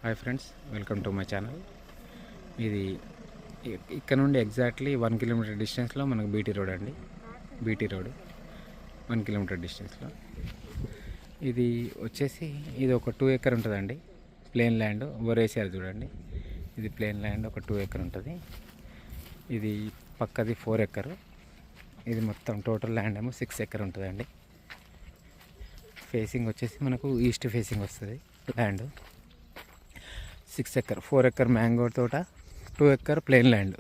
Hi friends, welcome to my channel. ఇది ఇక్కడ నుండి ఎగ్జాక్ట్లీ 1 కిలోమీటర్ డిస్టెన్స్లో మనకు బీటీ రోడ్ అండి. బీటీ రోడ్ 1 కిలోమీటర్ డిస్టెన్స్లో. ఇది వచ్చేసి ఇది ఒక 2 ఎకర్ ఉంటుందండి. ప్లేన్ ల్యాండ్ వరేసారు చూడండి. ఇది ప్లేన్ ల్యాండ్ ఒక 2 ఎకర్ ఉంటుంది. ఇది పక్కది 4 ఎకర్. ఇది మొత్తం టోటల్ ల్యాండ్ ఏమో 6 ఎకర్ ఉంటుందండి. ఫేసింగ్ వచ్చేసి మనకు ఈస్ట్ ఫేసింగ్ వస్తుంది ల్యాండ్. 6 ఎకర్, 4 ఎకర్ మ్యాంగో తోట, 2 ఎకర్ ప్లేన్ ల్యాండ్.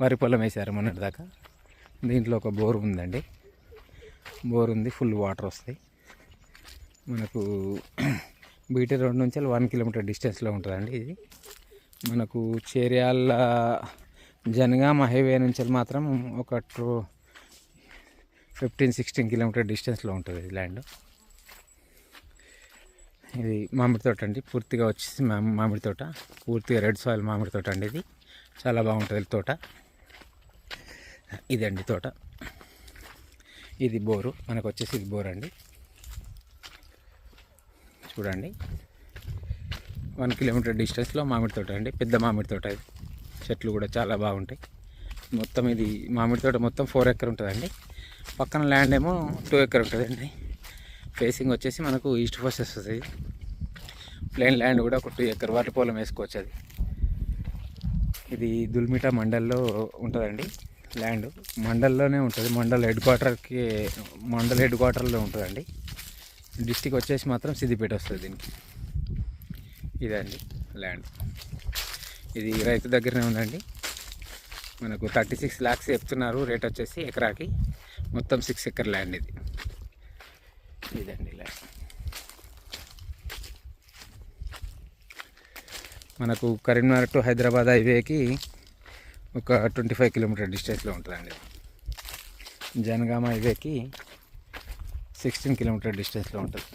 వరి పొలం వేసారు మొన్నటి దాకా. దీంట్లో ఒక బోర్ ఉందండి. బోర్ ఉంది, ఫుల్ వాటర్ వస్తాయి. మనకు బీటీ రోడ్ నుంచి 1 కిలోమీటర్ డిస్టెన్స్లో ఉంటుందండి. ఇది మనకు చేర్యాల జనగామ హైవే నుంచి మాత్రం ఒక 15-16 కిలోమీటర్ డిస్టెన్స్లో ఉంటుంది ఇది ల్యాండ్. ఇది మామిడి తోట అండి. పూర్తిగా వచ్చేసి మామిడి తోట, పూర్తిగా రెడ్ సాయిల్ మామిడి తోట అండి. ఇది చాలా బాగుంటుంది తోట. ఇదండి తోట. ఇది బోరు, మనకు వచ్చేసి ఇది బోర్ అండి. చూడండి, 1 కిలోమీటర్ డిస్టెన్స్లో మామిడి తోట అండి. పెద్ద మామిడి తోట. ఇది చెట్లు కూడా చాలా బాగుంటాయి. మొత్తం ఇది మామిడి తోట మొత్తం 4 ఎకర్ ఉంటుందండి. పక్కన ల్యాండ్ ఏమో 2 ఎకర్ ఉంటుందండి. ఫేసింగ్ వచ్చేసి మనకు ఈస్ట్ ఫేస్ వస్తుంది. ప్లేన్ ల్యాండ్ కూడా ఒక 2 ఎకర్ వరి పొలం వేసుకోవచ్చు. అది ఇది దుల్మిట మండల్లో ఉంటుందండి ల్యాండ్. మండల్లోనే ఉంటుంది. మండల్ హెడ్ క్వార్టర్లో ఉంటుందండి. డిస్టిక్ వచ్చేసి మాత్రం సిద్దిపేట వస్తుంది దీనికి. ఇదండి ల్యాండ్. ఇది రైతు దగ్గరనే ఉందండి. మనకు 36 lakhs చెప్తున్నారు రేట్ వచ్చేసి ఎకరాకి. మొత్తం 6 ఎకర్ ల్యాండ్ ఇది. ఇదండి ల్యాండ్. మనకు కరీంనగర్ టు హైదరాబాద్ హైవేకి ఒక 25 కిలోమీటర్ డిస్టెన్స్లో ఉంటుందండి. జనగామ హైవేకి 16 కిలోమీటర్ డిస్టెన్స్లో ఉంటుంది.